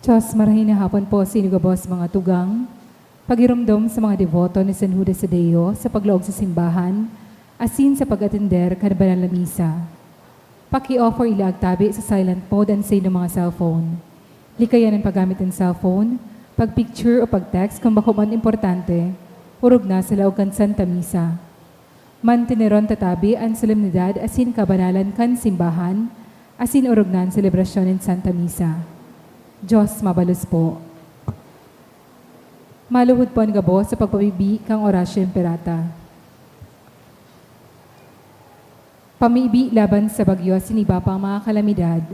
Diyos, marahin na hapon po sinugabos mga tugang, pagirumdom sa mga devoto ni San Judas Tadeo sa pagloob sa simbahan, asin sa pag-atender kada banal na misa. Paki-offer ilag tabi sa silent mode and say ng mga cellphone. Likayan ang paggamit ng cellphone, pag-picture o pag-text kung bako man importante, urog na sa laog kan Santa Misa. Mantineron tatabi ang solemnidad asin kabanalan kan simbahan, asin urog na ang selebrasyon ng Santa Misa. Diyos mabalos po. Maluhod po ang gabo sa pagpabibi kang orasyo imperata. Pamibi laban sa bagyo siniba pang mga kalamidad.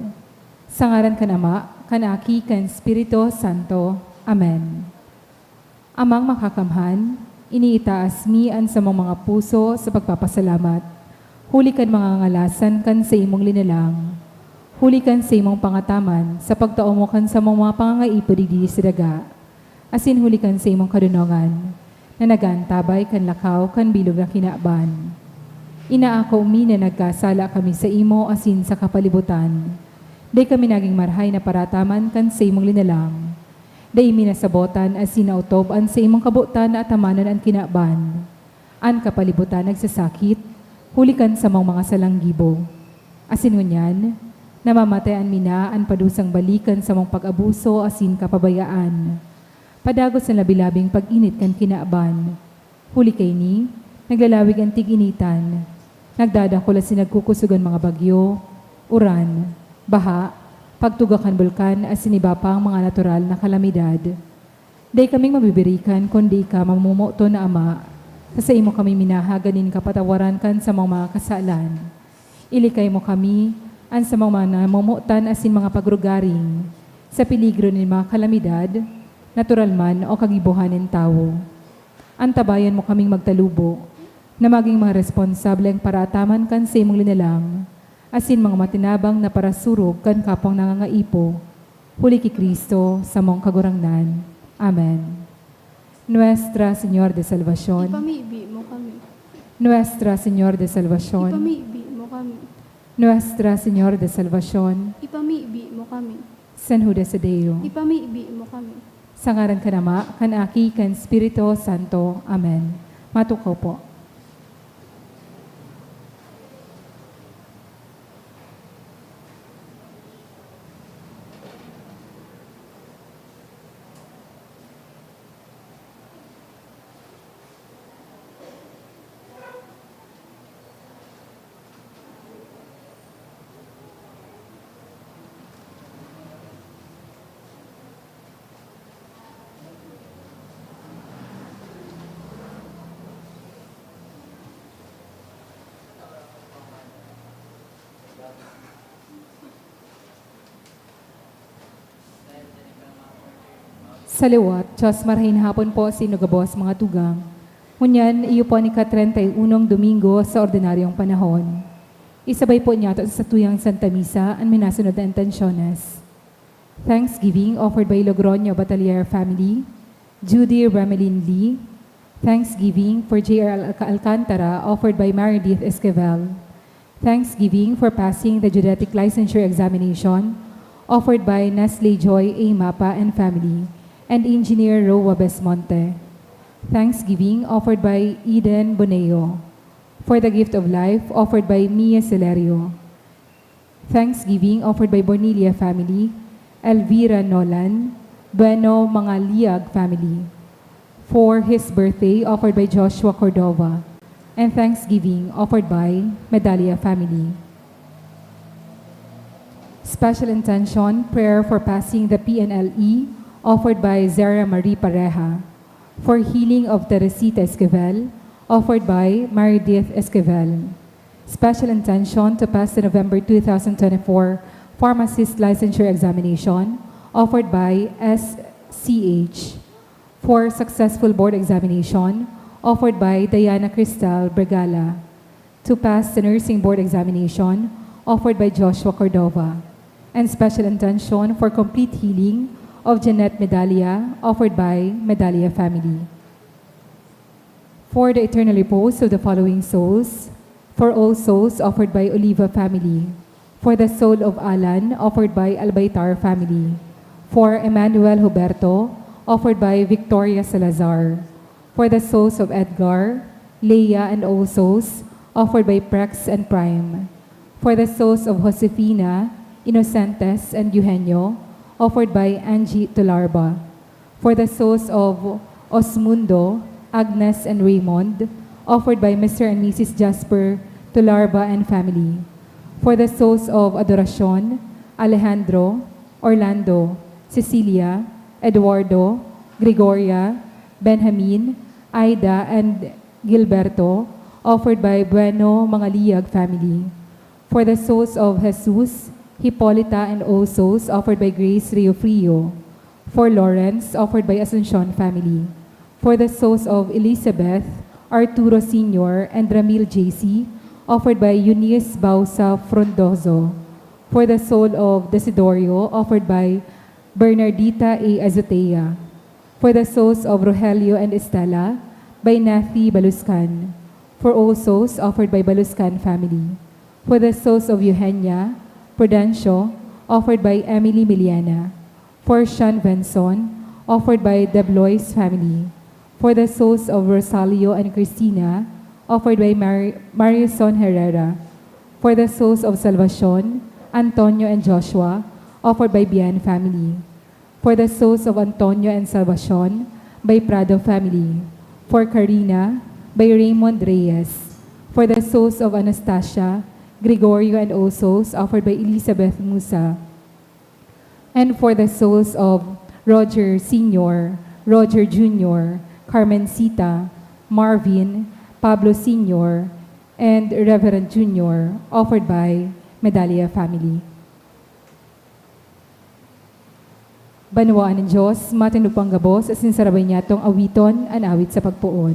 Sa ngaran kan Ama, kanaki, kan Espiritu Santo. Amen. Amang makakamhan, iniitaas mi ang samang mga puso sa pagpapasalamat. Huli kan mga ngalasan kan sa imong linalang. Huli kan sa imong pangataman sa pagtao mo kan sa mga pangangaipo digdi sa daga. Asin huli kan sa imong kadunongan na nagantabay kan lakaw kan bilog na kinaaban. Inaako mi na nagkasala kami sa imo asin sa kapalibutan. Day kami naging marhay na parataman kan sa imong linalang. Day mi nasabotan asin nautob an sa imong kabutan na atamanan ang kinaaban. An kapalibutan nagsasakit, huli kan sa mga salanggibo. Asin hunyan, namamatayan mina ang padusang balikan sa mong pag-abuso asin kapabayaan. Padagos sa labilabing pag-init kan kinaaban. Huli kay ni, naglalawig ang tig-initan. Nagdadakol asin nagkukusugan mga bagyo, uran, baha, pagtugakan bulkan asin iba pang mga natural na kalamidad. Day kaming mabibirikan kundi ka mamumuto na Ama, sa imo kami minahaganin kapatawaran kan sa mga kasalan. Ilikay mo kami, an sa mga namumutan asin mga pagrugaring, sa peligro ni mga kalamidad, natural man o kagibuhan ng tao. Antabayan mo kaming magtalubo, na maging mga responsableng parataman kan sa imong linalang, asin mga matinabang na parasurog kan kapang nangangaipo, huli ki Kristo sa mong kagurangnan. Amen. Nuestra Señor de Salvación, Ipamibi mo kami. Nuestra Señor de Salvación, Ipamibi mo kami. Nuestra Señor de Salvación, Ipamibi mo kami. San Judas Tadeo, Ipamibi mo kami. sa ngaran kan Ama, kan Aki, kan Espiritu Santo. Amen. Matukaw po. Sa liwat, Diyos marahin hapon po sinugabos mga tugang. Ngunyan, iyo po ni ka-31 Domingo sa ordinaryong panahon. Isabay po niya sa tuyang Santa Misa ang minasunod na intensyones. Thanksgiving offered by Logroño Batalier family, Judy Remelin Lee. Thanksgiving for J.R. Alcantara offered by Meredith Esquivel. Thanksgiving for passing the genetic licensure examination offered by Nestle Joy A. Mapa and family, and Engineer Roa Besmonte. Thanksgiving offered by Eden Boneo. For the gift of life offered by Mia Celerio. Thanksgiving offered by Bornelia family, Elvira Nolan, Bueno Mangaliag family. For his birthday offered by Joshua Cordova. And Thanksgiving offered by Medallia family. Special intention, prayer for passing the PNLE offered by Zara Marie Pareja. For healing of Teresita Esquivel, offered by Meredith Esquivel. Special intention to pass the November 2024 pharmacist licensure examination, offered by SCH. For successful board examination, offered by Diana Cristal Bregala. To pass the nursing board examination, offered by Joshua Cordova. And special intention for complete healing of Jeanette Medallia, offered by Medallia family. For the eternal repose of the following souls, for all souls offered by Oliva family, for the soul of Alan offered by Albaitar family, For Emmanuel Huberto, offered by Victoria Salazar. For the souls of Edgar, Leia, and all souls, offered by Prex and Prime. For the souls of Josefina, Inocentes, and Eugenio, offered by Angie Tularba. For the souls of Osmundo, Agnes, and Raymond, offered by Mr. and Mrs. Jasper Tularba and family. For the souls of Adoracion, Alejandro, Orlando, Cecilia, Eduardo, Gregoria, Benjamin, Aida, and Gilberto, offered by Bueno Mangaliag family. For the souls of Jesus, Hipolita, and all souls, offered by Grace Riofrio. For Lawrence, offered by Asuncion family. For the souls of Elizabeth, Arturo Sr., and Ramil J.C., offered by Eunice Bausa Frondozo. For the soul of Desidorio, offered by Bernardita A. Azotea. For the souls of Rogelio and Estela, by Nathy Baluscan. For all souls, offered by Baluscan family. For the souls of Eugenia, Prudencio, offered by Emily Miliana. For Sean Venson, offered by Deblois family. For the souls of Rosalio and Cristina, offered by Marison Herrera. For the souls of Salvacion, Antonio, and Joshua, offered by Bian family. For the souls of Antonio and Salvacion, by Prado family. For Karina, by Raymond Reyes. For the souls of Anastasia, Gregorio, and all souls, offered by Elizabeth Musa. And for the souls of Roger Sr., Roger Jr., Carmencita, Marvin, Pablo Sr., and Reverend Jr., offered by Medallia family. Banwaan ng Diyos, matinupang gabos, asin sarabay niya tong awiton, an awit sa pagpuon.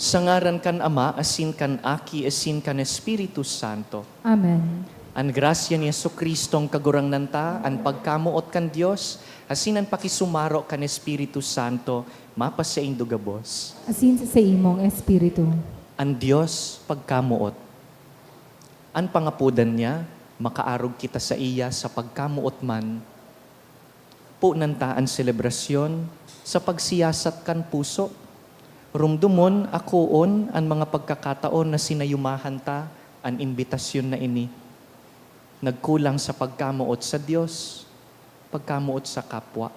Sa ngaran kan Ama, asin kan Aki, asin kan Espiritu Santo. Amen. An grasya ni Jesucristo ang kagurang nanta, an pagkamuot kan Dios, asin an pakisumaro kan Espiritu Santo, mapasa indo gabos. Asin sa imong espiritu. An Dios pagkamuot. An pangapudan niya, makaarog kita sa iya sa pagkamuot man. Po nanta an selebrasyon sa pagsiyasat kan puso. Rumdumon akoon ang mga pagkakataon na sinayumahan ta, ang imbitasyon na ini. Nagkulang sa pagkamuot sa Diyos, pagkamuot sa kapwa.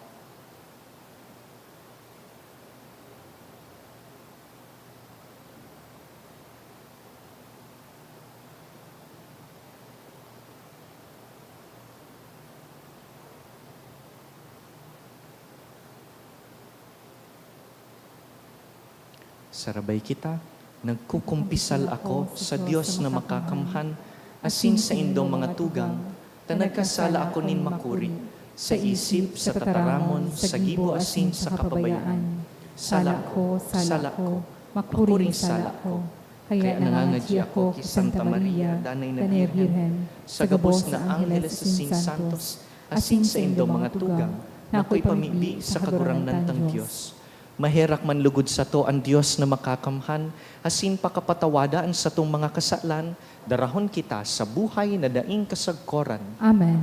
Sarabay kita, nagkukumpisal ako sa Diyos na makakamhan, asin sa indong mga tugang, ta nagkasala ako nin makuri, sa isip, sa tataramon, sa gibo asin sa kapabayaan. Sala ko, makuring sala ko. Kaya nangangadji ako ki Santa Maria, Danay na Birhen, sa gabos na Angeles asin Santos, asin sa indong mga tugang, na ako'y pamibi sa kagurangnan ng Diyos. Maherak man lugod sa to ang Dios na makakamhan, asin pakapatawadaan sa tong mga kasalan, darahon kita sa buhay na daing kasagkoran. Amen.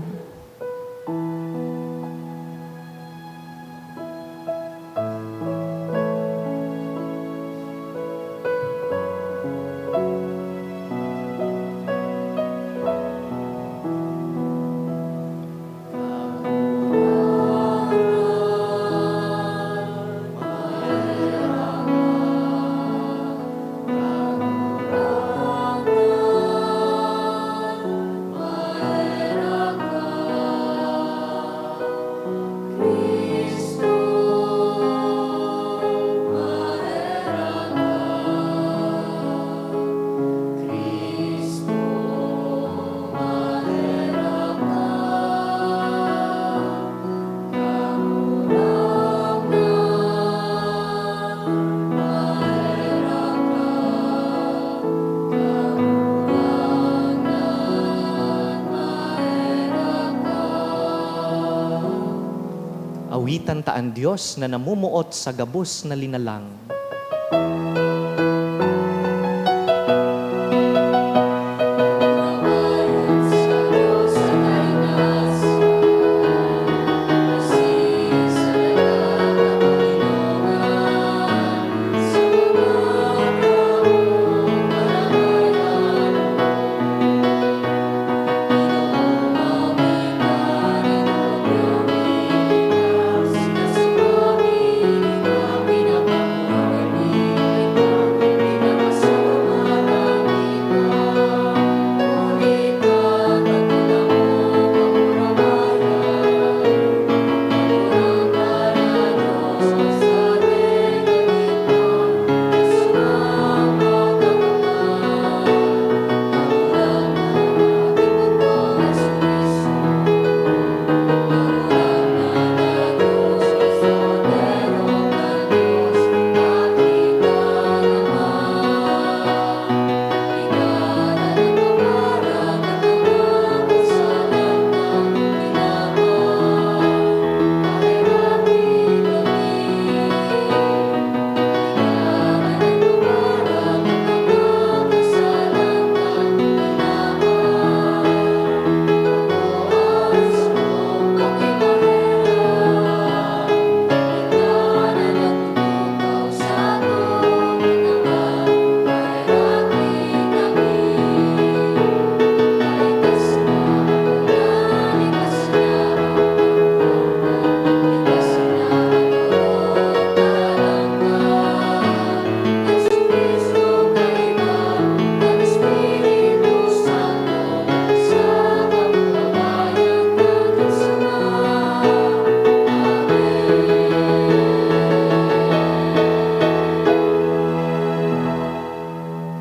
Awitan ta ang Diyos na namumuot sa gabos na linalang.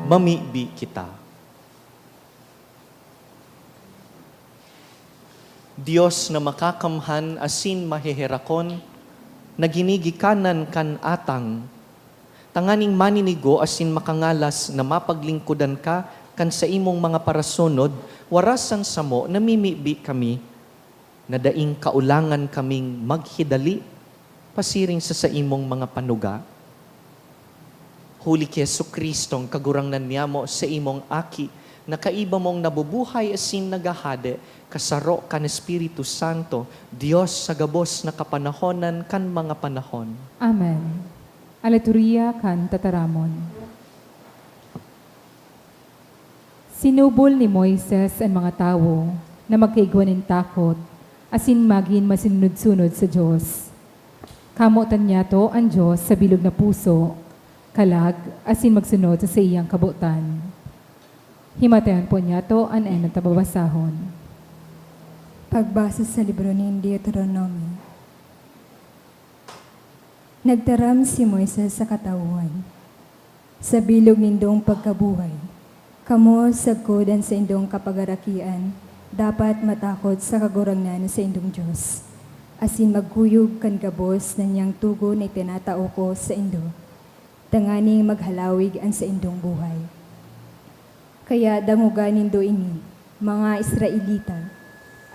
Mamibi kita. Diyos na makakamhan asin maheherakon, naginigikanan kan atang, tanganing maninigo asin makangalas na mapaglingkudan ka kan sa imong mga parasunod, warasan samo namimibi kami, na daing kaulangan kaming maghidali, pasiring sa imong mga panuga. Huli ki Jesucristong kagurangnan niya mo sa imong aki, na kaiba mong nabubuhay asin nagahade, kasaro kan Espiritu Santo, Diyos sa gabos na kapanahonan kan mga panahon. Amen. Aleluya kan tataramon. Sinubol ni Moises ang mga tao na magkaigwanin takot, asin magin masinunod-sunod sa Diyos. Kamutan niya to ang Diyos sa bilog na puso, kalag, asin magsunod sa iyang kabutan. Himatayan po niya to ang enang tababasahon. Pagbasa sa libro ni Deuteronomy. Nagtaram si Moises sa katawan, sa bilog nindong pagkabuhay, kamo sagkodan sa indong kapagarakian, dapat matakot sa kagurangnan sa indong Diyos, asin magkuyog kan gabos na niyang tugo na itinatao ko sa indo, tanganing maghalawig ang sa indong buhay. Kaya dangugan nindo ini, mga Israelita,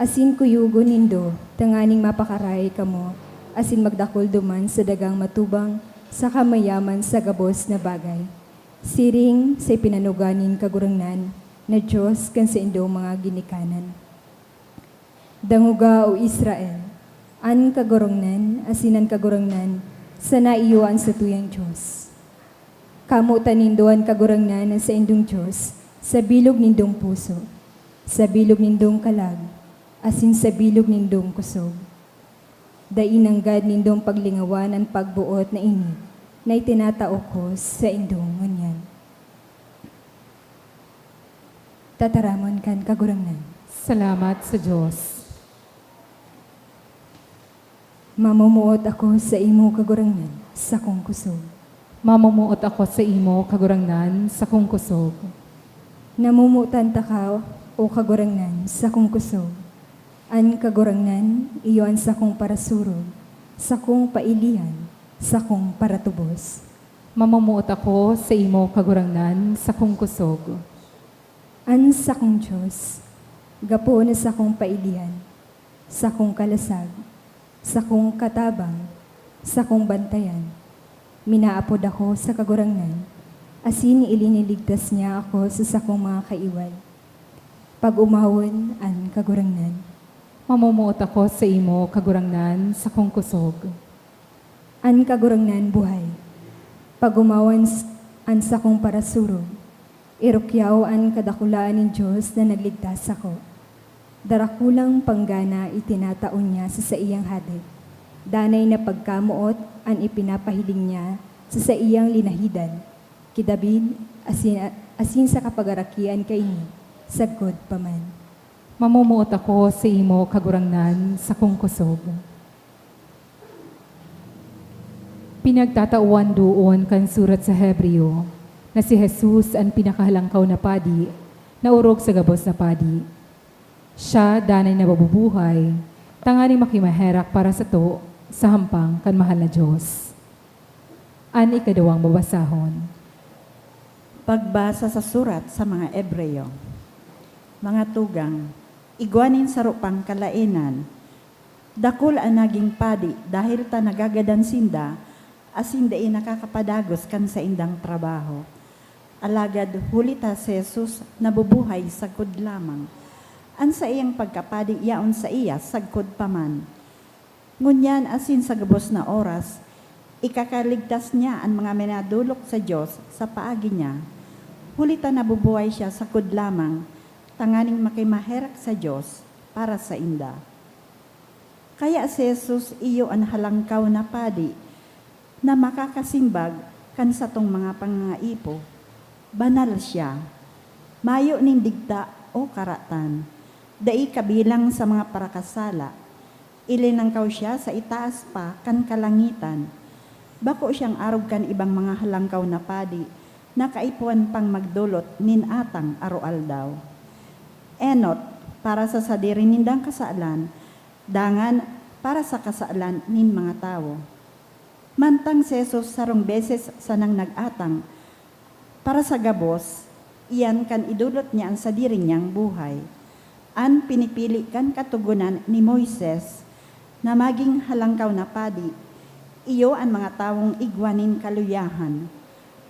asin kuyugo nindo, tanganing mapakaray kamo, asin magdakol duman sa dagang matubang sa kamayaman sa gabos na bagay. Siring sa pinanuganin kagurangnan na Diyos kan sa indo mga ginikanan. Danguga o Israel, an kagurangnan, asinan kagurangnan, sa naiyoan sa tuyang Diyos. Kamu tanindoan kagurangnan sa indong Diyos, sa bilog nindong puso, sa bilog nindong kalag, asin sa bilog nindong kusog. Dainanggad nindong paglingawan ang pagbuot na init, na itinatao ko sa indong ngunyan. Tataramon kan kagurangnan. Salamat sa Diyos. Mamumuot ako sa imo kagurangnan sa kong kusog. Mamumuot ako sa imo kagurangnan sa kong kusog. Namumutan ta ka o kagurangnan sa kong kusog. An kagurangnan, iyon sa kong parasurog, sa kong pailihan, sa kong paratubos. Mamumuot ako sa imo kagurangnan sa kong kusog. An sa kong Diyos, gapo na sa kong pailihan, sa kong kalasag, sa kong katabang, sa kong bantayan. Minaapod ako sa kagurangnan, asin iliniligtas niya ako sa sakong mga kaiwan. Pag umawon an kagurangnan, Mamumuot ako sa imo kagurangnan sa kong kusog. an kagurangnan buhay. Pag umawan an sa kong parasurog, irukyaw an kadakulaan ng Diyos na nagligtas ako. Darakulang panggana itinataon niya sa iyang hadid. Danay na pagkamuot an ipinapahiling niya sa iyang linahidan. Kidabid, asin sa kapagarakian kaini, sagkod paman. Mamumuot ako sa imo kagurangnan sa kong kusog. Pinagtatauan doon kan surat sa Hebreo na si Jesus ang pinakahalangkaw na padi na urog sa gabos na padi. Siya danay na babubuhay, tangani makimaherak para sa to sa hampang kan mahal na Diyos. An ikadawang babasahon. Pagbasa sa surat sa mga Ebreo. Mga tugang, igwanin sa rupang kalainan, dakul ang naging padi dahil ta nagagadan sinda, asin da'i nakakapadagos kan sa indang trabaho. Alagad huli ta si Jesus nabubuhay sagkod lamang. An sa iyang pagkapadi yaon sa iya sagkod paman. Ngunyan asin sa gabos na oras, ikakaligtas niya ang mga minadulok sa Diyos sa paagi niya. Huli ta nabubuhay siya sagkod lamang, tanganing makimaherak sa Diyos para sa inda. Kaya si Jesus iyo ang halangkaw na padi na makakasimbag kan sa tong mga pangangaipo. Banal siya, mayo ning digta o karatan, dai kabilang sa mga parakasala. Ilinangkaw siya sa itaas pa kan kalangitan. Bako siyang arog kan ibang mga halangkaw na padi na kaipuan pang magdulot nin atang aroaldaw. Enot, para sa sadiri nindang kasaalan, dangan para sa kasaalan nin mga tao. Mantang si Jesus sarong beses sa nang nag-atang, para sa gabos, iyan kan idulot niya ang sadiri niyang buhay. An pinipili kan katugunan ni Moises na maging halangkaw na padi, iyo ang mga tawong igwanin kaluyahan.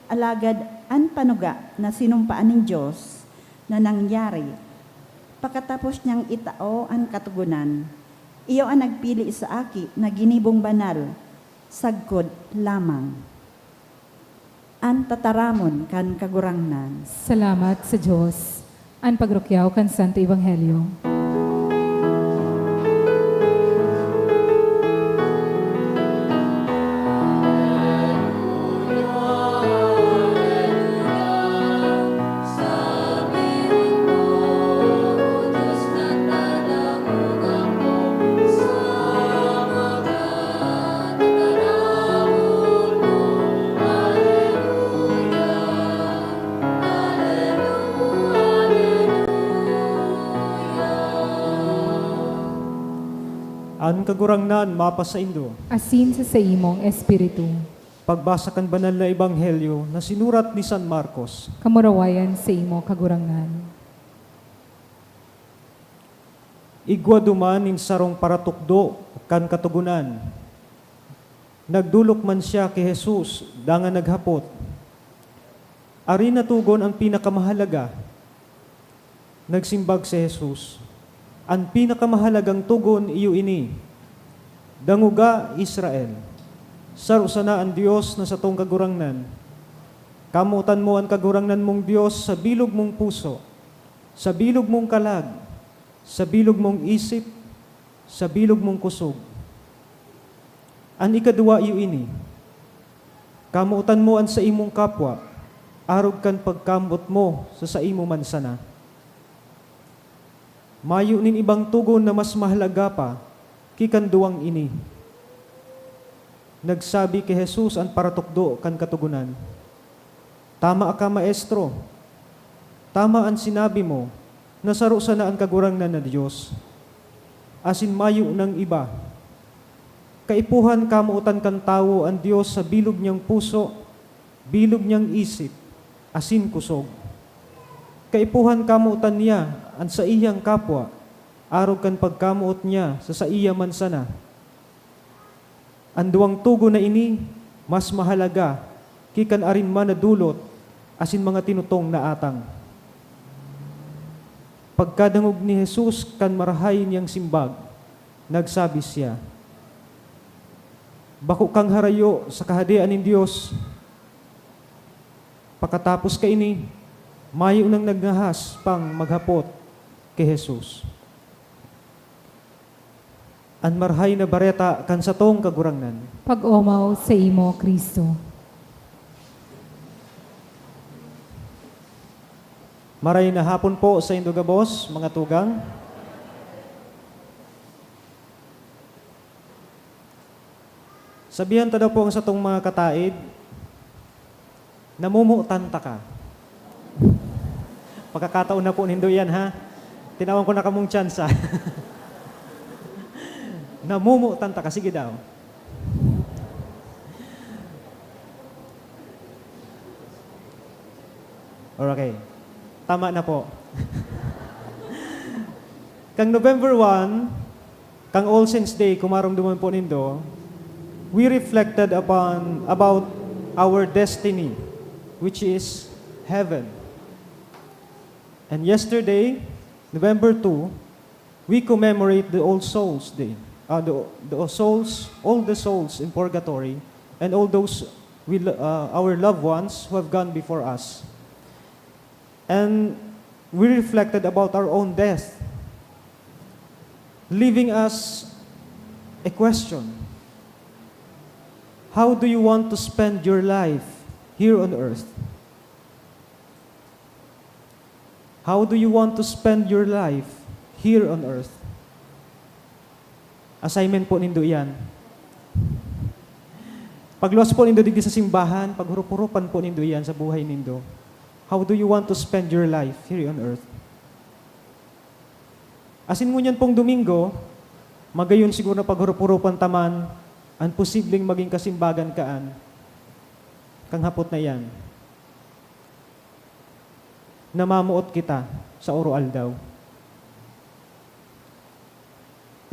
Alagad an panuga na sinumpaan ng Diyos na nangyari, pagkatapos niyang itao ang katugunan, iyo ang nagpili sa aki na ginibong banal, sagkod lamang. An tataramon kan kagurangnan. Salamat sa Diyos. Ang pagrukyaw kan Santo Ebanghelyo. An kagurangnan mapa sa Indo. Asin sa imong espiritu. Pagbasa kan banal na ebanghelyo na sinurat ni San Marcos. Kamurawayan sa imo kagurangnan. Igwa duman in sarong paratukdo kan katugunan. Nagdulok man siya kay Jesus, dangan naghapot. Ari natugon ang pinakamahalaga. Nagsimbag si Jesus. Ang pinakamahalagang tugon iyo ini. Danguga Israel. Sarusana ang Dios na sa tong kagurangnan. Kamutan mo ang kagurangnan mong Dios sa bilog mong puso, sa bilog mong kalag, sa bilog mong isip, sa bilog mong kusog. An ikaduwa iyo ini. Kamutan mo an sa imong kapwa, arog kan pagkamot mo sa imo man sana. Mayo nin ibang tugon na mas mahalaga pa, kikanduang ini. Nagsabi kay Jesus ang paratukdo kan katugunan. Tama ka, maestro. Tama ang sinabi mo, nasaro sana ang kagurangnan na Diyos. Asin mayo ng iba. Kaipuhan kamuutan kan tao ang Diyos sa bilog niyang puso, bilog niyang isip, asin kusog. Kaipuhan kamuutan niya ang sa iyang kapwa, arog kan pagkamuot niya sa iya man sana. Ang duwang tugo na ini, mas mahalaga, kikan arin man na dulot, asin mga tinutong na atang. Pagkadangog ni Jesus kan marahay niyang simbag, nagsabi siya, bako kang harayo sa kahadian ng Diyos. Pagkatapos ka ini, mayo nang nagnahas pang maghapot kay Jesus. Ang marhay na bareta kan sa tong kagurangnan. Pag-omaw sa imo, Kristo. Maray na hapon po sa Indogabos, mga tugang. Sabihan ta daw po ang sa tong mga kataid, namumutanta ka. Pagkakataon na po nindo yan, ha? Tinawang ko na kamong tsansa. Namumutanta ka. Sige daw. Okay. Tama na po. Kang November 1, kang All Saints Day, kumarumduman po nindo, we reflected about our destiny, which is heaven. And yesterday, November 2, we commemorate the All Souls Day. All the souls in purgatory, and all those our loved ones who have gone before us. And we reflected about our own death, leaving us a question. How do you want to spend your life here on earth? How do you want to spend your life here on earth? Assignment po nindo yan. Pagluwas po nindo digdi sa simbahan, paghurup-hurupan po nindo yan sa buhay nindo. How do you want to spend your life here on earth? Asin mo niyan pong Domingo, magayon siguro na paghurup-hurupan taman, ang posibleng maging kasimbagan kaan, kang hapot na yan. Namamuot kita sa oro aldaw.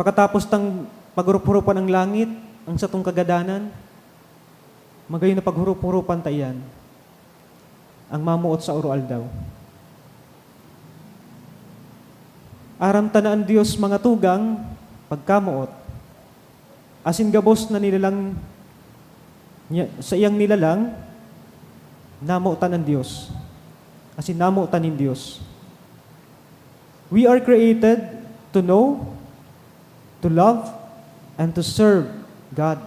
Pagkatapos tang paghurup-hurupan ng langit, ang satong kagadanan, magayon na paghurup-hurupan tayan, ang mamuot sa oro aldaw. Aram tanaan Diyos mga tugang, pagkamuot, asin gabos na nilalang, sa iyang nilalang, namuotan ng Diyos. Asin namuotan ng Diyos. We are created to know, to love, and to serve God.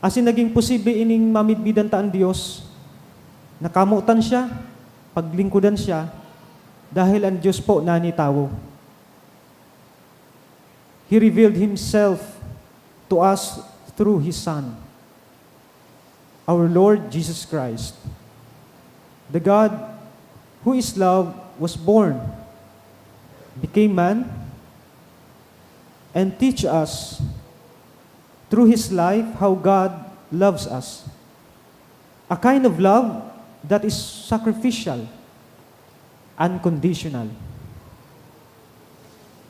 Asin naging posible ining mamidbidan ta ang Diyos, nakamutan siya, paglingkudan siya, dahil ang Diyos po nanitawo. He revealed Himself to us through His Son, our Lord Jesus Christ. The God who is love was born, became man, and teach us through His life how God loves us. A kind of love that is sacrificial, unconditional.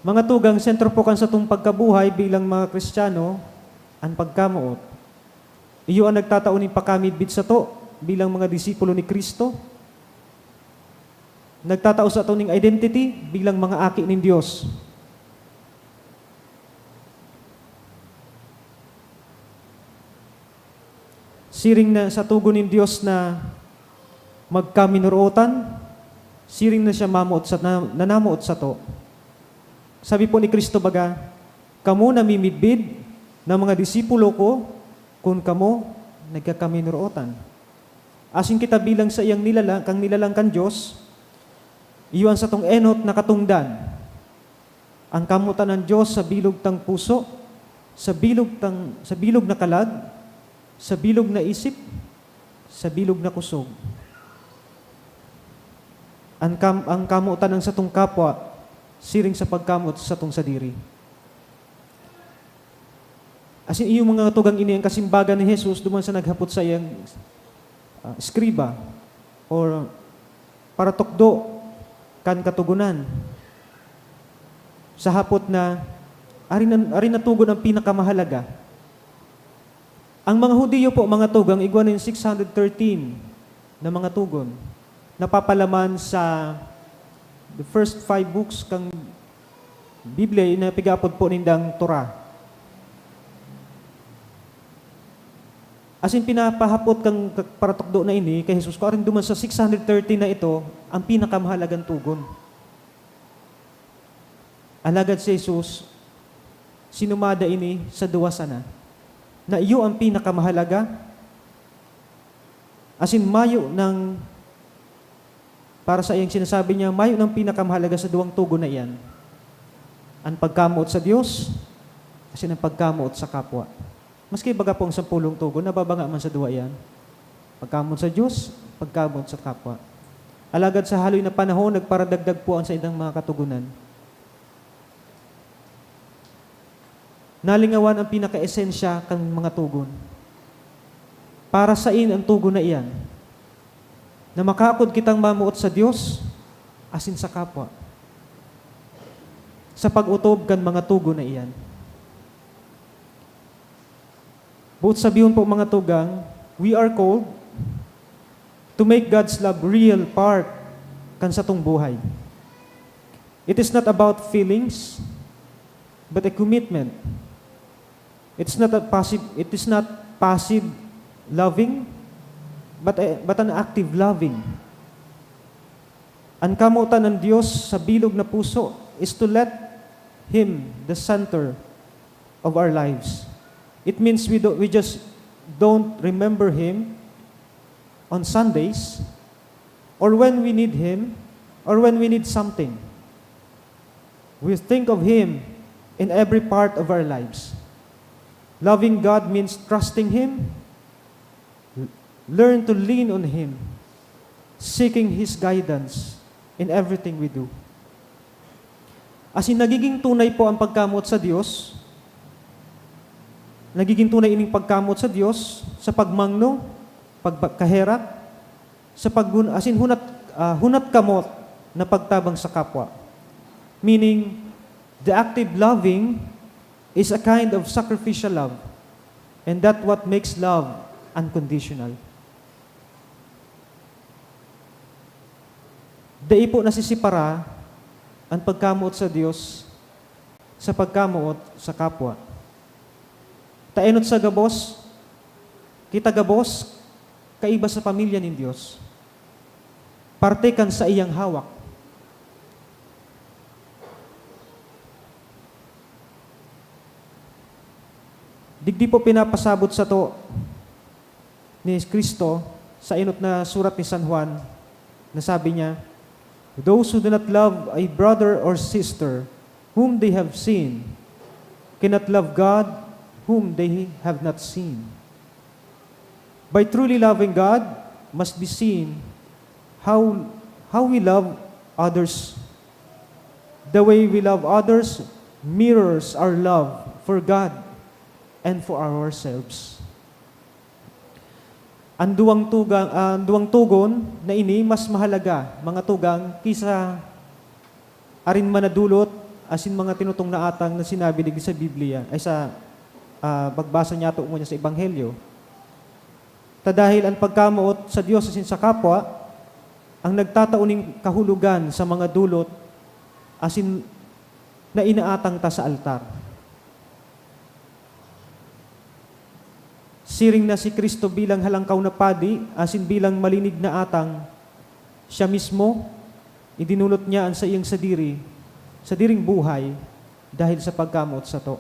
Mga tugang, sentro po kan sa itong pagkabuhay bilang mga Kristiyano, ang pagkamuot. Iyo ang nagtatauning pakamidbid sa to bilang mga disipulo ni Kristo. Nagtatao sa ato ning identity bilang mga aki ng Diyos. Siring na sa tugon ng Diyos na magkaminuruotan, siring na siya nanamuot sa to. Sabi po ni Kristo baga, kamo namimidbid ng mga disipulo ko kung kamo nagkakaminuruotan. Asin kita bilang sa iyang nilalang kan Diyos, iyon sa tong enot na katungdan. Ang kamutan ng Diyos sa bilog tang puso, sa bilog na kalag, sa bilog na isip, sa bilog na kusog. Ang kamutan ng satong kapwa, siring sa pagkamot sa tong sadiri. Asin iyong mga tugang ini ang kasimbagan ni Jesus duman sa naghapot sa iyang skriba or para tukdo kan katugunan. Sa hapot na arin natugon ang pinakamahalaga. Ang mga Hudiyo po, mga tugang, igwan ng 613 na mga tugon. Napapalaman sa the first 5 books kang Biblia na pigapod po nindang Torah. As in, pinapahapot kang paratukdo na ini kay Jesus ko, arin duman sa 630 na ito, ang pinakamahalagang tugon. Alagad si Jesus, sinumada ini sa duwa sana, na iyo ang pinakamahalaga, as in, mayo ng, para sa iyang sinasabi niya, mayo ng pinakamahalaga sa duwang tugon na iyan. Ang pagkamuot sa Diyos, as in, ang pagkamuot sa kapwa. Maski baga po ang 10 tugon, nababanga man sa duwa yan. Pagkamot sa Diyos, pagkamot sa kapwa. Alagad sa haloy na panahon, nagparadagdag po ang sa ilang mga katugunan. Nalingawan ang pinaka-esensya kang mga tugon. Para sa ang tugon na iyan, na makakod kitang mamuot sa Diyos, asin sa kapwa. Sa pag-utob kan mga tugon na iyan. Both sabihin po mga tugang, we are called to make God's love real part kan sa tong buhay. It is not about feelings, but a commitment. It is not passive loving, but an active loving. Ang kamutan ng Diyos sa bilog na puso is to let Him the center of our lives. It means we just don't remember Him on Sundays or when we need Him or when we need something. We think of Him in every part of our lives. Loving God means trusting Him, learn to lean on Him, seeking His guidance in everything we do. As in, nagiging tunay po ang pagkamot sa Diyos, nagiging tunay ining pagkamot sa Diyos sa pagmangno, pagkaherak, sa hunat kamot na pagtabang sa kapwa. Meaning, the active loving is a kind of sacrificial love, and that what makes love unconditional. Dai po nasisipara ang pagkamot sa Diyos sa pagkamot sa kapwa. Taenot sa gabos, kita gabos, kaiba sa pamilya ng Diyos. Parte kan sa iyang hawak. Digdi po pinapasabot sa to ni Kristo sa inot na surat ni San Juan na sabi niya, those who do not love a brother or sister whom they have seen cannot love God whom they have not seen. By truly loving God must be seen how we love others. The way we love others mirrors our love for God and for ourselves. Ang duwang tugon na ini mas mahalaga, mga tugang, kisa arin manadulot asin mga tinutong na atang na sinabi digdi sa Biblia ay sa pagbasa niya to mo niya sa Ebanghelyo. Dahil ang pagkamuot sa Dios asin sa kapwa, ang nagtatauning kahulugan sa mga dulot asin na inaatang ta sa altar. Siring na si Kristo bilang halangkaw na padi, asin bilang malinig na atang, siya mismo, idinulot niya ang sa iyang sadiring buhay, dahil sa pagkamot sa to.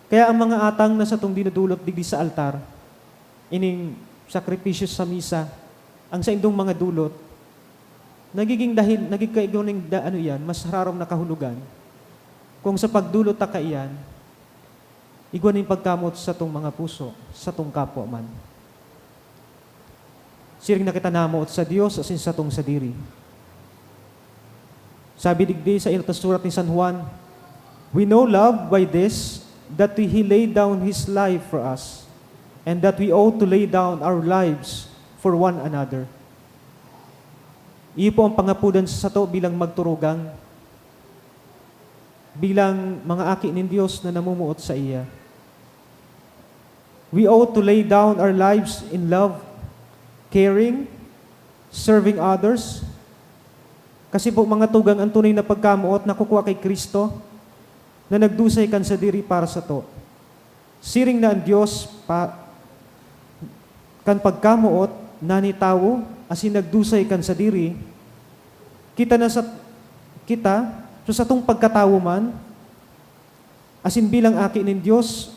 Kaya ang mga atang na sa tong dinudulot digdi sa altar, ining sakripisyo sa misa, ang sa indong mga dulot, nagiging mas hararom na kahulugan, kung sa pagdulot ta kaiyan, igwan yung pagkamot sa tong mga puso, sa tong kapwa man. Siring na kita namuot sa Dios asin sa tong sadiri. Sabi digdi sa ilang surat ni San Juan, we know love by this, that He laid down His life for us, and that we ought to lay down our lives for one another. Iyo po ang pangapudan sa to bilang magturugang, bilang mga aki ng Diyos na namumuot sa iya. We ought to lay down our lives in love, caring, serving others. Kasi po mga tugang ang tunay na pagkamuot na kukuha kay Kristo na nagdusay kan sa diri para sa to. Siring na ang Diyos kan pagkamuot na ni tao asin nagdusay kan sa diri, kita so sa tong pagkatawo man, asin bilang aki ng Diyos,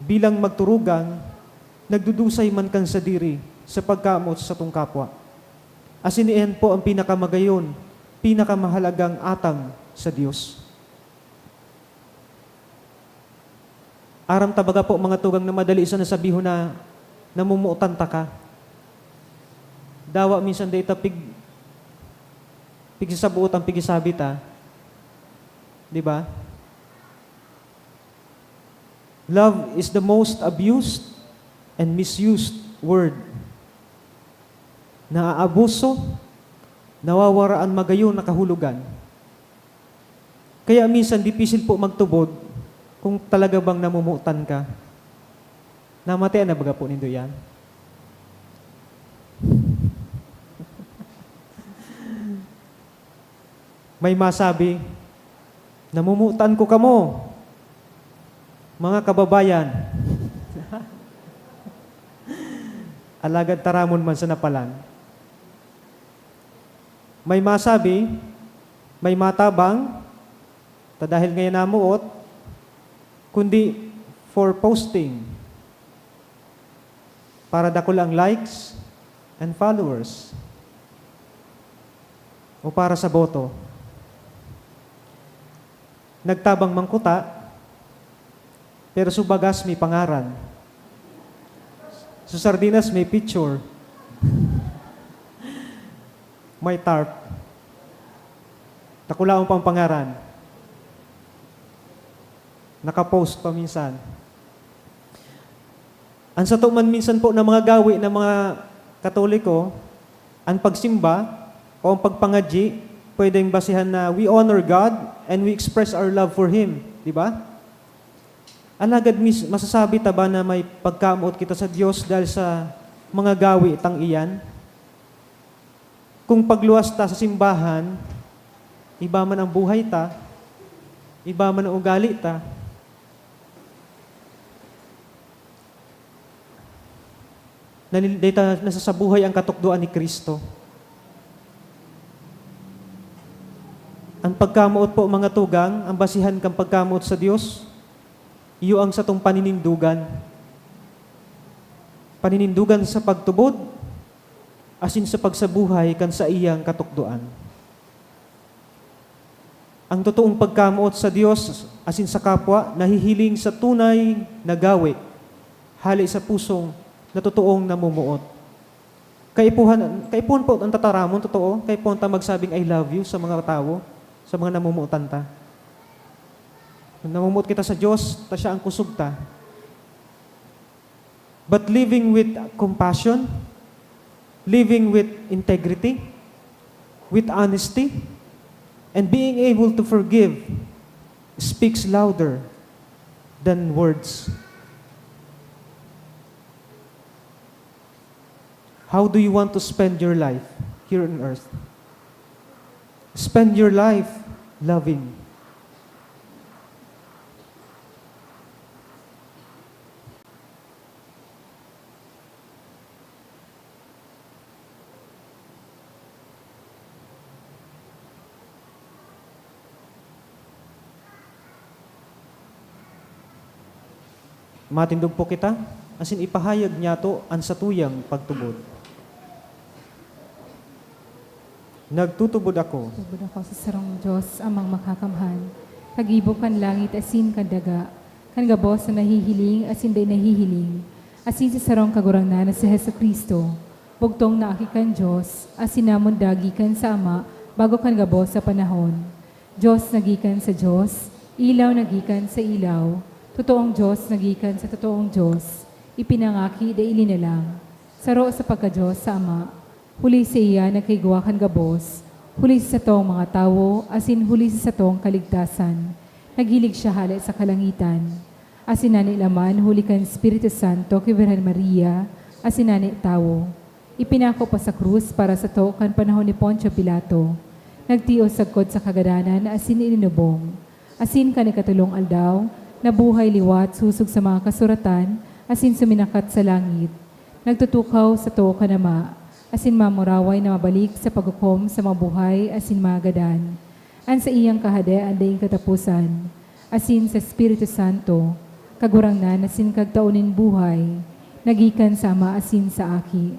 bilang magturugang, nagdudusay man kan sa diri sa pagkamot sa tong kapwa. Asin iyan po ang pinakamagayon, pinakamahalagang atang sa Diyos. Aram tabaga po mga tugang na madali isa na sabiho na namumuutan ta ka. Dawa minsan data pigsasabuot ang pigisabi ta. Di ba? Love is the most abused and misused word. Naaabuso, nawawaraan magayon na kahulugan. Kaya minsan dipisil po magtubod kung talaga bang namumutan ka. Namatay na baga po nindo yan? May masabi, namumutan ko kamo, mga kababayan. Alagad taramon man sa napalan. May masabi, may matabang, dahil ngayon namuot, kundi for posting, para dakulang likes and followers, o para sa boto. Nagtabang mangkuta, pero subagas may pangaran. Sa sardinas may picture. May tarp. Nakulaong pang pangaran. Nakapost pa minsan. Ang sa man minsan po ng mga gawi ng mga Katoliko, ang pagsimba o ang pagpangadji, pwedeng basihan na we honor God and we express our love for Him. Di ba? Alagad masasabi ta ba na may pagkamuot kita sa Diyos dahil sa mga gawi tang iyan? Kung pagluwas ta sa simbahan, iba man ang buhay ta, iba man ang ugali ta, nasa sa buhay ang katukduan ni Kristo. Ang pagkamuot po mga tugang, ang basihan kang pagkamuot sa Diyos, iyo ang sa tong paninindugan. Paninindugan sa pagtubod, asin sa pagsabuhay kan sa iyang katukduan. Ang totoong pagkamuot sa Diyos, asin sa kapwa, nahihiling sa tunay na gawi, hali sa pusong na totoong namumuot. Kaipuhan po ang tataramon, totoo, kaipuhan ta magsabing I love you sa mga tao, sa mga namumuotan ta. Namumuot kita sa Diyos, ta siya ang kusog ta. But living with compassion, living with integrity, with honesty, and being able to forgive speaks louder than words. How do you want to spend your life here on earth? Spend your life loving. Matindog po kita, asin ipahayag niya to ang satuyang pagtubod. Nagtutubod ako, Tubod ako sa sarong Diyos, amang makakamhan. Kagibo kan langit, asin kan daga. Kan gabos na nahihiling, asin day nahihiling. Asin sa sarong kagurangnan na si Heso Kristo. Bugtong na aki kan Diyos, asin namon dagi kan sa Ama, bago kan gabos sa panahon. Diyos nagikan sa Diyos, ilaw nagikan sa ilaw. Totoong Diyos nagikan sa totoong Diyos. Ipinangaki da ilinalang. Saro sa pagka-Diyos sa Ama. Huli sa iya nagkaigwa kan gabos. Huli sa tong mga tao, asin huli sa tong kaligtasan. Nagilig siya hala sa kalangitan. Asin nani laman, huli kan Espiritu Santo kay Virgen Maria, asin nani tao. Ipinako pa sa krus para sa to kan panahon ni Poncio Pilato. Nagtios sagkod sa kagadanan, asin ininubong. Asin kan ikatulong aldaw, nabuhay liwat susog sa mga kasuratan, asin suminakat sa langit. Nagtutukaw sa to kanama, asin mamuraway na mabalik sa paghukom sa mabuhay, asin magadan. An sa iyang kahade, andaing katapusan, asin sa Espiritu Santo, kagurangnan, asin kagtaunin buhay, nagikan sa Ama, asin sa aki.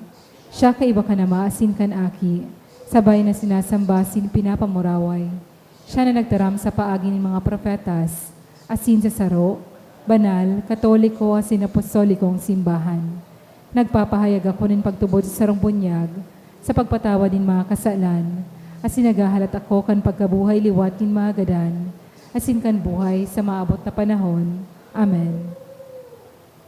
Siya kaiba kanama, asin kan aki, sabay na sinasamba, asin pinapamuraway. Siya na nagtaram sa paagi ng mga profetas, asin sa saro, banal, katoliko, asin apostolikong simbahan. Nagpapahayag ako ng pagtubod sa sarong bunyag, sa pagpatawa din mga kasalan, asin nagahalat ako kan pagkabuhay liwat kin mga gadan, asin kan buhay sa maabot na panahon. Amen.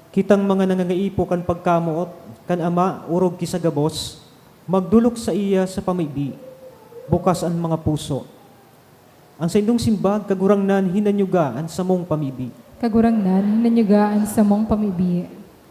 kitang mga nangangaipo kan pagkamuot, kan Ama, urog kisagabos, magdulok sa iya sa pamaibi, bukas ang mga puso. Ang sa indong simbag, kagurangnan, hinanyuga ang samong pamibi. Kagurangnan, hinanyugaan sa mong pamibi.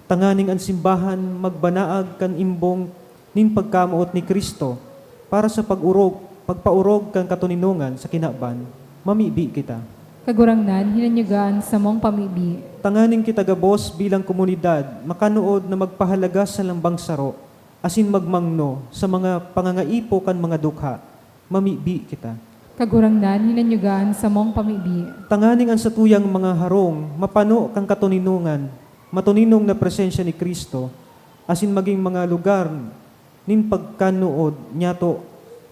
Tanganing ang simbahan, magbanaag kan imbong nin pagkamuot ni Kristo, para sa pagpaurog kan katuninungan sa kinaban, mamibi kita. Kagurangnan, hinanyugaan sa mong pamibi. Tanganing kita gabos bilang komunidad, makanuod na magpahalaga sa lambang saro, asin magmangno sa mga pangangaipo kan mga dukha, mamibi kita. Kagurangnan, hinanyugaan sa mong pamibi. Tanganing ang satuyang mga harong, mapano kang katuninungan, matuninong na presensya ni Kristo, asin maging mga lugar nin pagkanuod nyato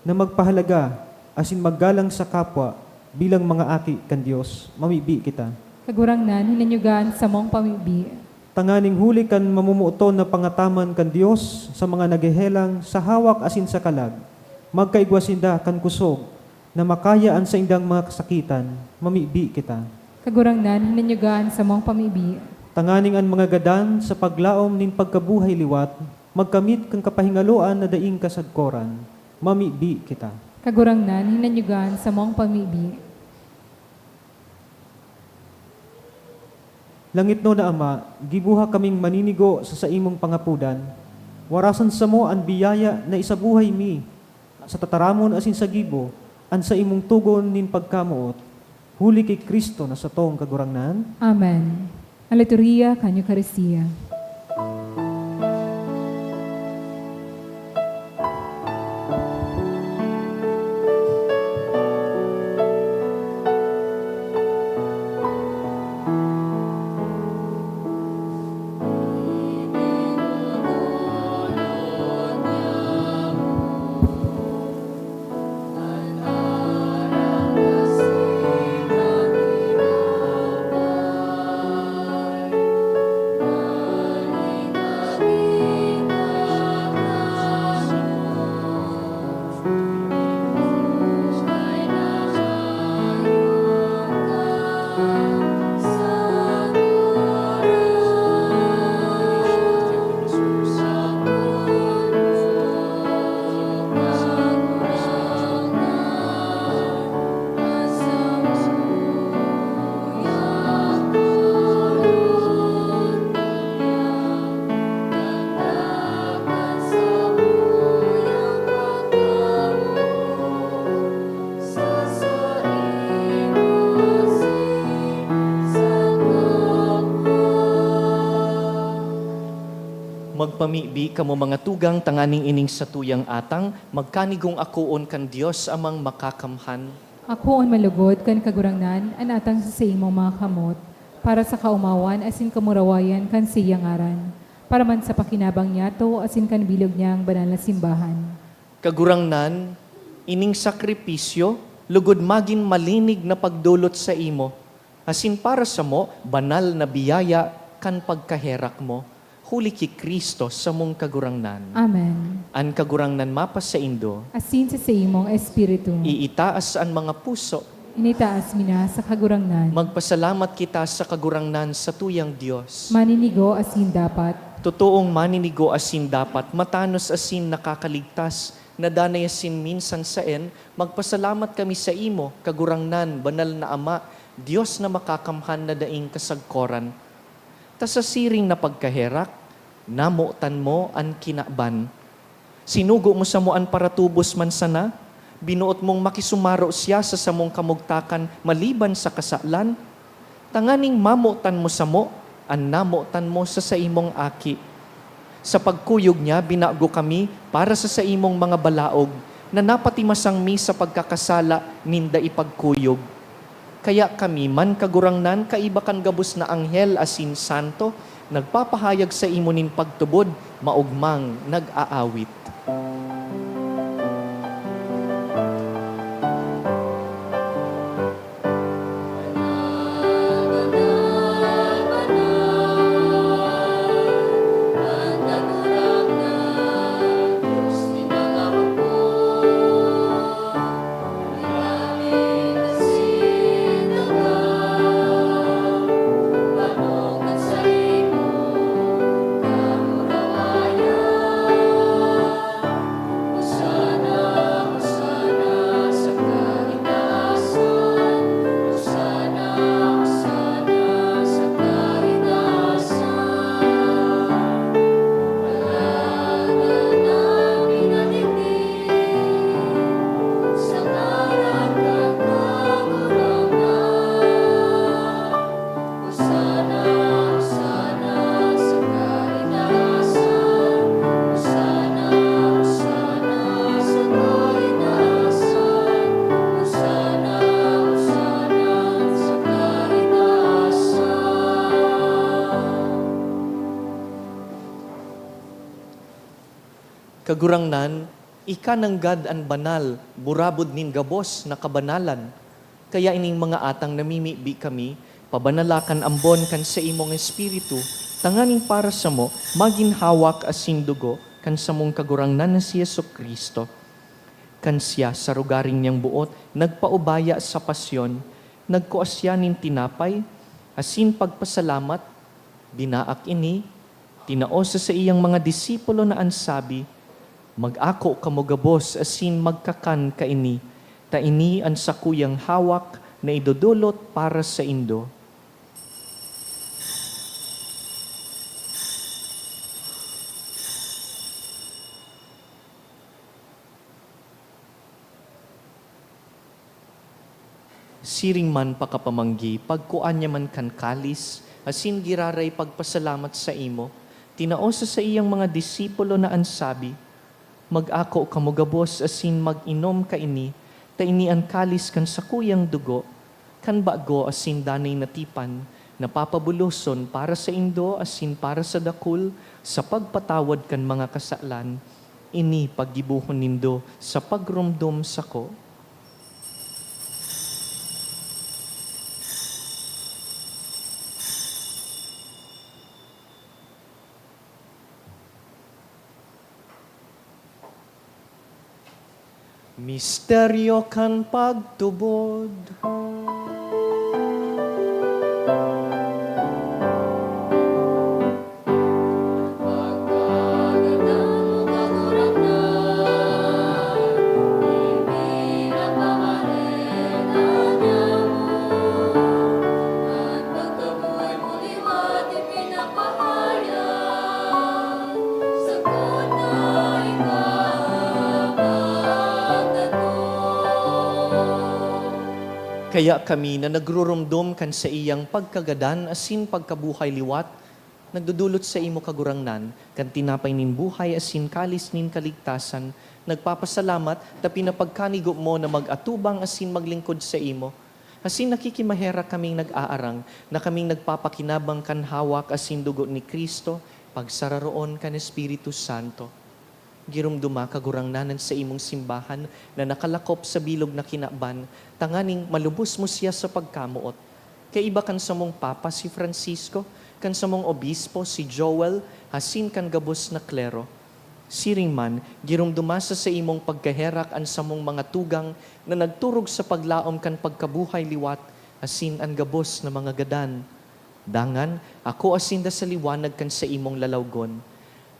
na magpahalaga, asin maggalang sa kapwa bilang mga aki kan Dios, mamibi kita. Kagurangnan, hinanyugaan sa mong pamibi. Tanganing huli kan mamumuoton na pangataman kan Dios sa mga nagehelang sa hawak asin sa kalag, magkaigwasinda kan kusog, na makayaan sa indang mga kasakitan, mamibi kita. Kagurangnan, hinanyugaan sa mong pamibi. Tanganing ang mga gadan sa paglaom nin pagkabuhay liwat, magkamit kang kapahingaloan na daing kasadkoran, mamibi kita. Kagurangnan, hinanyugaan sa mong pamibi. Langit no na Ama, gibuha kaming maninigo sa imong pangapudan, warasan sa mo ang biyaya na isabuhay mi, sa tataramon asin sa gibo, an sa imong tugon nin pagkamuot, huli kay Kristo na sa tong kagurangnan. Amen. Ang liturhiya, kanyo Eucharistia. Magpamibi kamo mga tugang tanganing ining sa tuyang atang, magkanigong akuon kan Dios amang makakamhan. Ako on malugod kan kagurangnan, anatang sa imong mga kamot, para sa kaumawan asin kamurawayan kan siyang aran, para man sa pakinabang niya to asin kan bilog niyang banal na simbahan. Kagurangnan, ining sakripisyo, lugod magin malinig na pagdulot sa imo, asin para sa mo, banal na biyaya kan pagkaherak mo, huli ki Kristo sa mong kagurangnan. Amen. An kagurangnan mapas sa Indo, Asin sa imong espiritu, iitaas ang mga puso, initaas mina sa kagurangnan, magpasalamat kita sa kagurangnan sa tuyang Diyos. maninigo asin dapat, Totoong maninigo asin dapat, matanos asin nakakaligtas, nadanay asin minsan saen, magpasalamat kami sa imo, kagurangnan, banal na Ama, Diyos na makakamhan na daing kasagkoran. Ta sa siring na pagkaherak, namutan mo an kinaban. Sinugo mo sa mo an paratubos man sana, binuot mong makisumaro siya sa samong kamugtakan maliban sa kasalan. Tanganing mamutan mo sa mo, an namutan mo sa imong aki. Sa pagkuyog niya, binago kami para sa imong mga balaog, na napatimasang mi sa pagkakasala, ninda ipagkuyog. Kaya kami, man kagurangnan, kaiba kan gabos na anghel asin santo, nagpapahayag sa imo nin pagtubod, maugmang nag-aawit. Kagurangnan, ika ng God an banal, burabod nin gabos na kabanalan. Kaya ining mga atang namimibi kami, pabanalakan ambon kan sa imong espiritu, tanganing para sa mo, maging hawak asin dugo, kan sa mong kagurangnan na si Yesu Kristo. Kan siya sa rugaring niyang buot, nagpaubaya sa pasyon, nagkuasyanin tinapay, asin pagpasalamat, binaak ini, tinaosa sa iyang mga disipulo na ansabi, mag-ako kamugabos asin magkakan kaini, ta ini ang sakuyang hawak na idudulot para sa Indo. Siring man pakapamanggi, pagkuan niya man kan kalis, asin giraray pagpasalamat sa imo, tinaosa sa iyang mga disipulo na ansabi, mag-ako kamugabos asin mag-inom kaini, ta ini ang kalis kan sakuyang dugo, kan bago asin danay natipan, napapabuloson para sa Indo asin para sa dakul, sa pagpatawad kan mga kasalan, ini paggibuhon nindo sa pagrumdum sako. Misteryo kan pagtubod. Kaya kami na nagrurumdum kan sa iyang pagkagadan asin pagkabuhay liwat, nagdudulot sa imo kagurangnan, kan tinapay nin buhay asin kalis nin kaligtasan, nagpapasalamat ta pinapagkanigo mo na mag-atubang asin maglingkod sa imo. Asin nakikimahera kaming nag-aarang, na kaming nagpapakinabang kan hawak asin dugo ni Kristo, pagsararoon kan Espiritu Santo. Girumduma kagurangnanan sa imong simbahan na nakalakop sa bilog na kinaban, tanganing malubos mo siya sa pagkamuot. Kay iba kan sa mong Papa si Francisco, kan sa mong Obispo si Joel, hasin kan gabos na klero. Siring man, girumduma sa imong pagkaherak an sa mong mga tugang na nagturog sa paglaom kan pagkabuhay liwat, asin an gabos na mga gadan. Dangan, ako asin da sa liwanag kan sa imong lalawgon.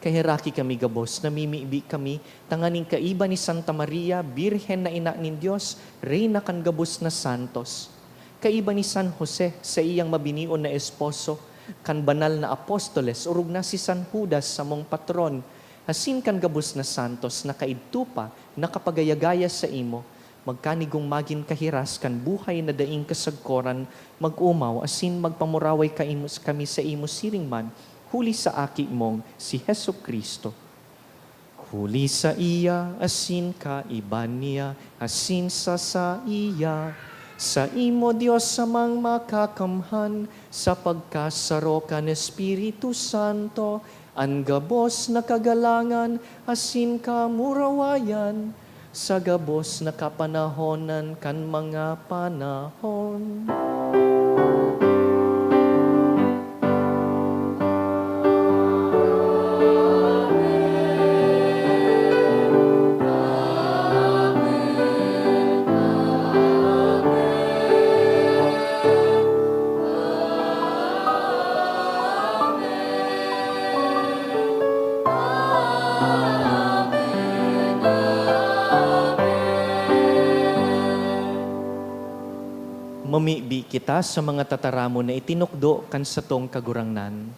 Kahiraki kami gabos, namimibi kami, tanganing kaiba ni Santa Maria, Birhen na ina nin Diyos, Reyna kan gabos na santos. Kaiba ni San Jose sa iyang mabinion na esposo, kan banal na apostoles, urog na si San Judas sa mong patron, hasin kan gabos na santos na kaidtupa, nakapagayagaya sa imo, magkanigong magin kahiras kan buhay na daing kasagkoran, mag-umaw, asin magpamuraway kami sa imo siring man, huli sa aki mong si Hesu Kristo. Huli sa iya, asin ka iban niya, asin sa iya, sa imo Diyos samang makakamhan, sa pagkasaro kan Espiritu Santo, ang gabos na kagalangan, asin ka murawayan, sa gabos na kapanahonan kan mga panahon. Mamibi kita sa mga tataramo na itinukdo kan sa tong kagurangnan.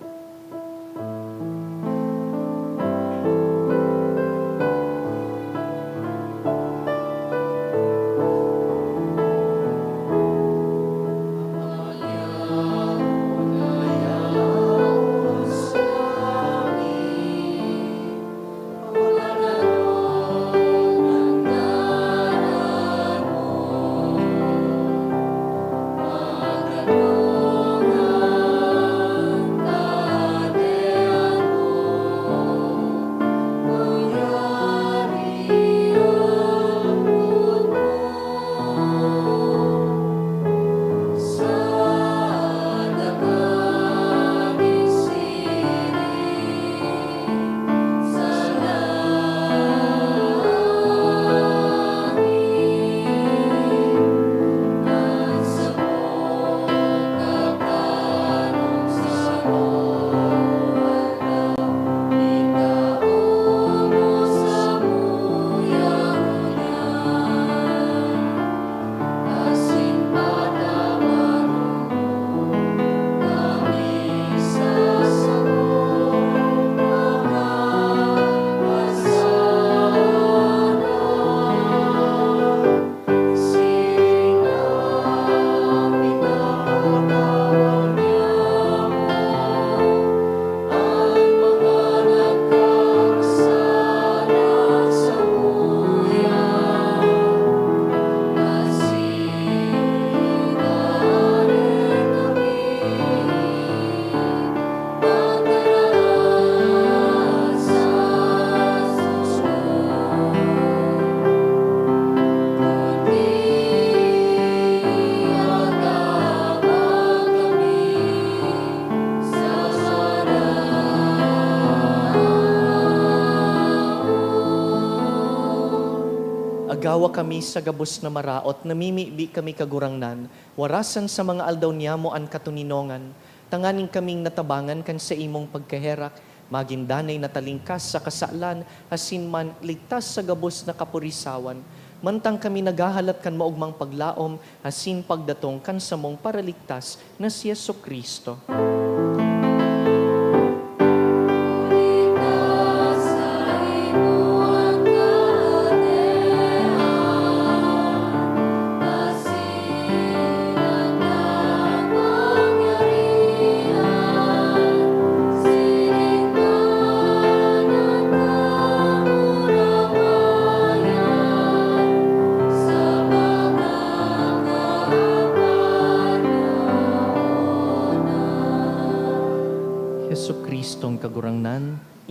Agawa kami sa gabos na maraot, namimibi kami kagurangnan, warasan sa mga aldaw niyamo an katuninongan, tanganing kaming natabangan kan sa imong pagkaherak, magindanay natalingkas sa kasalan, asin man ligtas sa gabos na kapurisawan, mantang kami nagahalat kan maugmang paglaom, asin pagdatong kan sa mong paraligtas na si Yesu Kristo.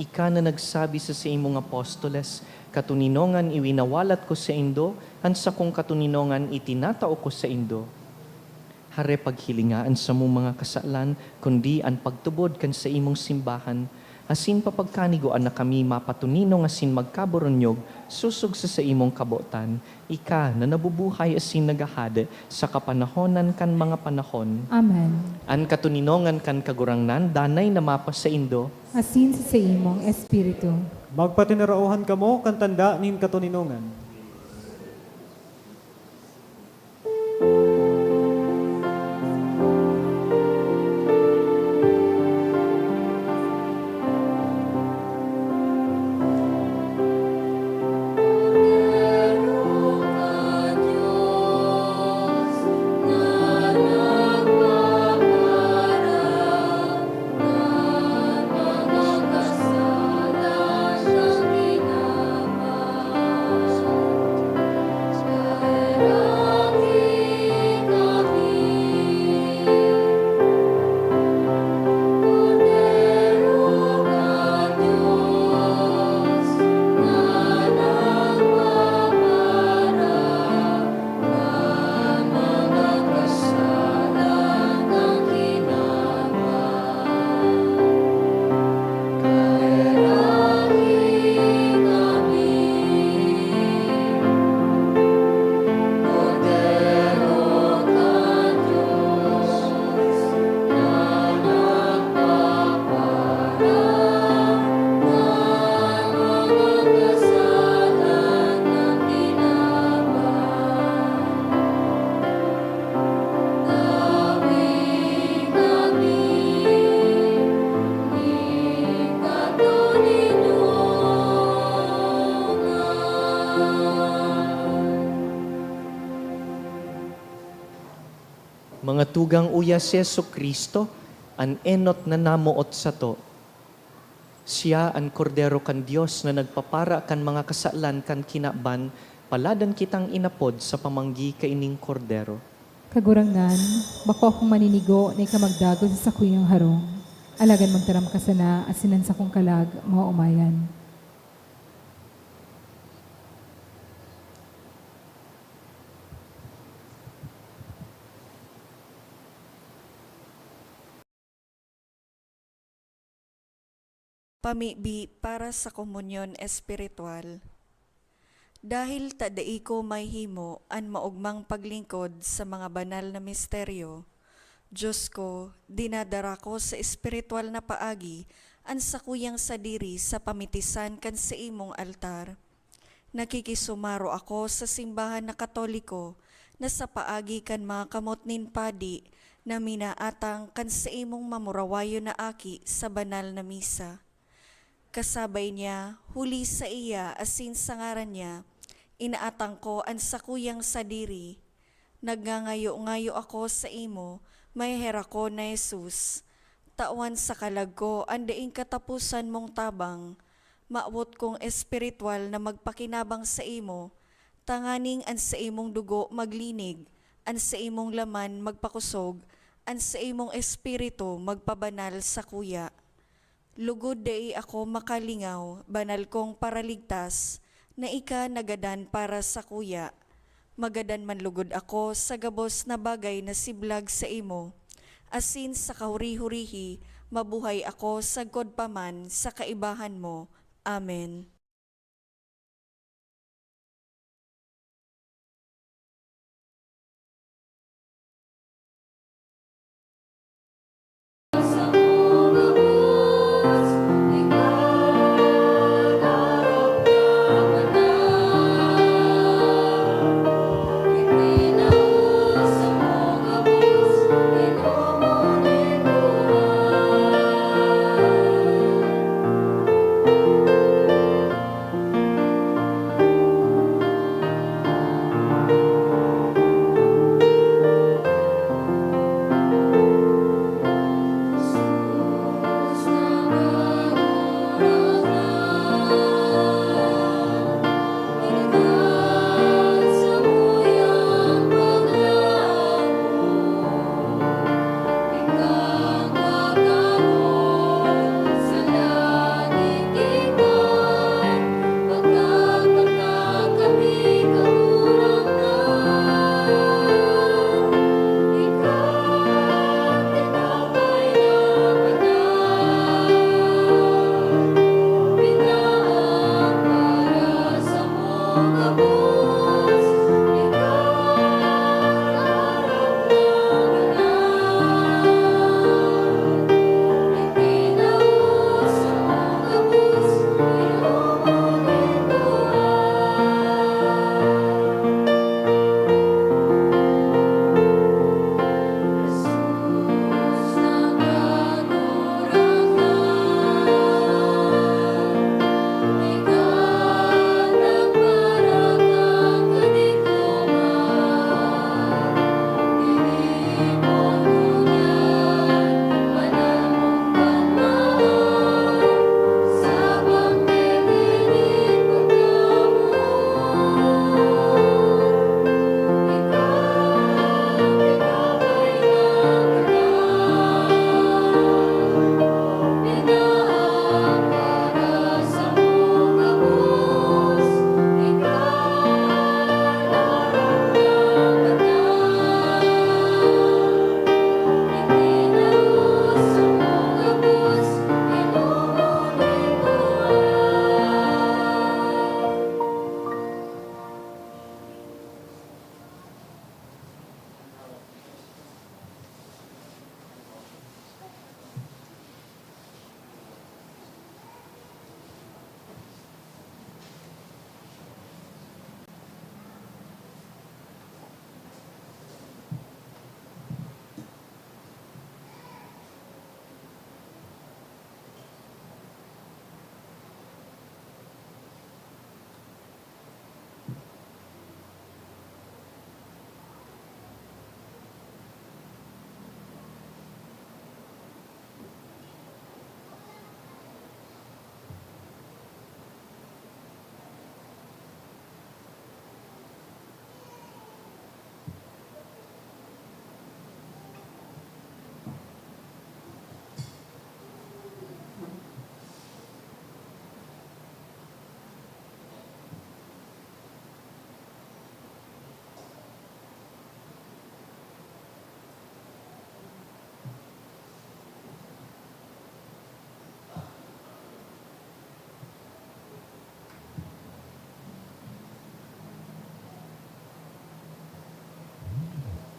ika na nagsabi sa imong apostoles, katuninongan iwinawalat ko sa indo, ansa kong katuninongan itinatao ko sa indo. Hare paghilingaan sa mong mga kasalan, kundi ang pagtubod kan sa imong simbahan, asin papagkanigoan na kami mapatuninong asin magkaboronyog, susog sa imong kabotan, ika na nabubuhay asin nagahade sa kapanahonan kan mga panahon. Amen. An katuninongan kan kagurangnan, danay na mapas sa indo, Asin sa imong espiritu. Magpatinarauhan kamo kan tanda nin katuninongan. mga tugang uya si Yesu Kristo, an enot na namuot sa to. Siya ang kordero kan Dios na nagpapara kan mga kasalan kan kinaban, paladan kitang inapod sa pamanggi kaining kordero. Kagurangnan, bako akong maninigo na ikamagdago sa sakuyang harong. Alagan magtaram ka sana, asinan sa kong kalag, mga umayan. Pamibi para sa komunyon espiritual. Dahil tadai ko may himo an maugmang paglingkod sa mga banal na misteryo, Diyos ko, dinadara ko sa espiritual na paagi an sakuyang sadiri sa pamitisan kan sa imong altar. Nakikisumaro ako sa simbahan na Katoliko na sa paagi kan mga kamot nin padi na minaatang kan sa imong mamurawayo na aki sa banal na misa. Kasabay niya, huli sa iya asin sa ngaran niya, inaatang ko ang sakuyang sadiri. Nagngangayo-ngayo ako sa imo, may hera ko na Jesus. Tawan sa kalag ko, andaing katapusan mong tabang. Maawot kong espiritual na magpakinabang sa imo, tanganing an sa imong dugo maglinig, an sa imong laman magpakusog, an sa imong espiritu magpabanal sa kuya. Lugod dai ako makalingaw, banal kong paraligtas, na ika nagadan para sa kuya. Magadan man lugod ako sa gabos na bagay na siblag sa imo. Asin sa kahuri-hurihi, mabuhay ako sa godpaman sa kaibahan mo. Amen.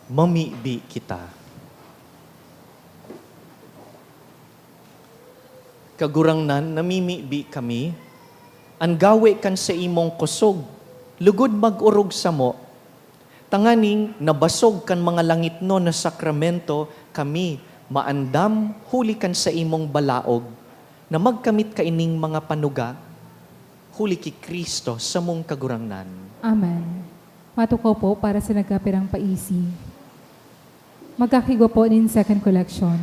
mamibi kita. Kagurangnan, namimibi kami, ang gawe kan sa imong kusog, lugod mag-urog sa mo, tanganing nabasog kan mga langit no na sakramento, kami maandam huli kan sa imong balaog, na magkamit kaining mga panuga, huli ki Kristo sa mong kagurangnan. Amen. Matukaw po para sa nagkapirang paisi. Magkakigwa po din second collection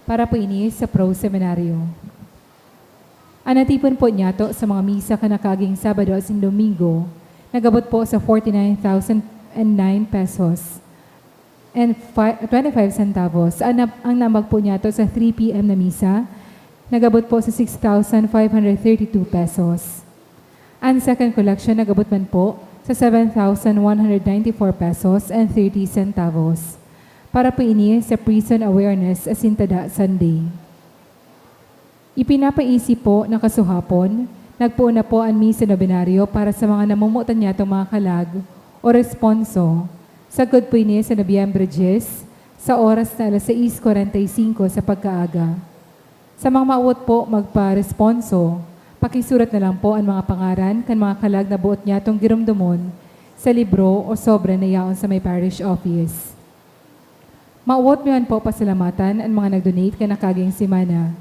para po ini sa Pro Seminaryo. Anatipon po niya to sa mga misa kanakaging Sabado at Domingo, nagabot po sa 49,009 pesos and 25 centavos. Ang nambag po niya to sa 3 p.m. na misa, nagabot po sa 6,532 pesos. Ang second collection nagabot man po sa 7,194 pesos and 30 centavos. Para po ini sa Prison Awareness Asintada Sunday. Ipinapaisip po na kasuhapon, nagpuuna po ang misa nobenaryo para sa mga namumutan niya itong mga kalag o responso. Sagod po ini sa Nobyembre 10 sa oras na alas 6:45 sa pagkaaga. Sa mga mauot po magpa-responso, pakisurat na lang po ang mga pangaran kan mga kalag na buot niya itong girumdumon sa libro o sobre na yaon sa may parish office. Mauot mo yan po pasalamatan ang mga nag-donate ka nakaging simana.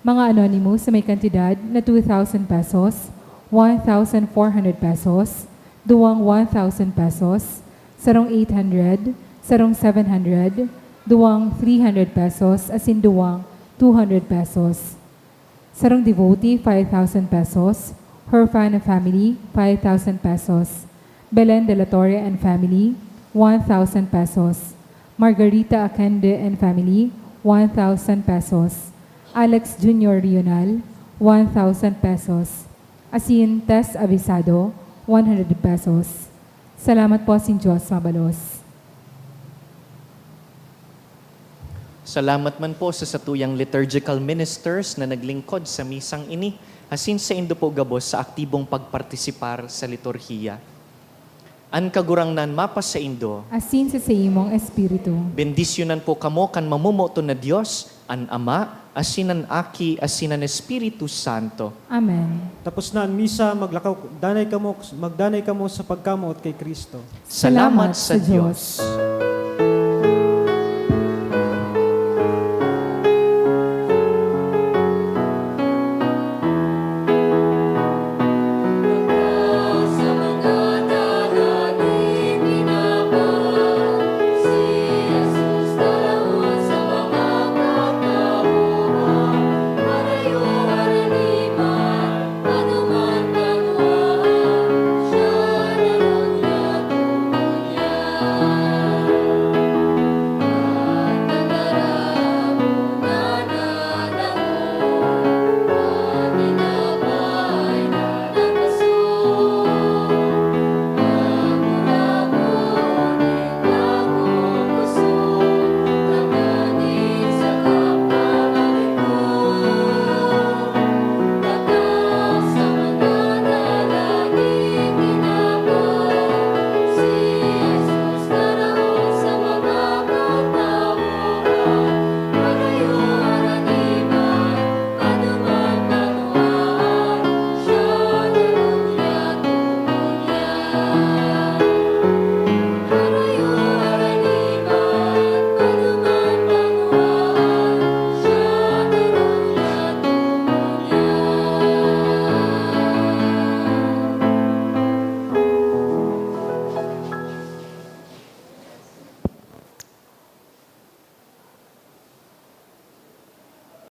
Mga anonymous sa may kantidad na 2,000 pesos, 1,400 pesos, duwang 1,000 pesos, sarong 800, sarong 700, duwang 300 pesos, asin duwang 200 pesos. Sarong devotee, 5,000 pesos, Herfan family, 5,000 pesos, Belen de la Torre and family, 1,000 pesos, Margarita Akende and family, 1,000 pesos, Alex Jr. Rional, 1,000 pesos. Asin Tess Avisado, 100 pesos. Salamat po sin Diyos mabalos. Salamat man po sa satuyang liturgical ministers na naglingkod sa misang ini, asin sa indo po gabos sa aktibong pagpartisipar sa liturhiya. An kagurangnan mapas sa indo, Asin sa imong espiritu. bendisyonan po kamo kan mamumuto na Diyos, an Ama, asinan Aki, asinan Espiritu Santo. Amen. Tapos na ang misa, magdanay kamo sa pagkamuot kay Kristo. Salamat sa Diyos.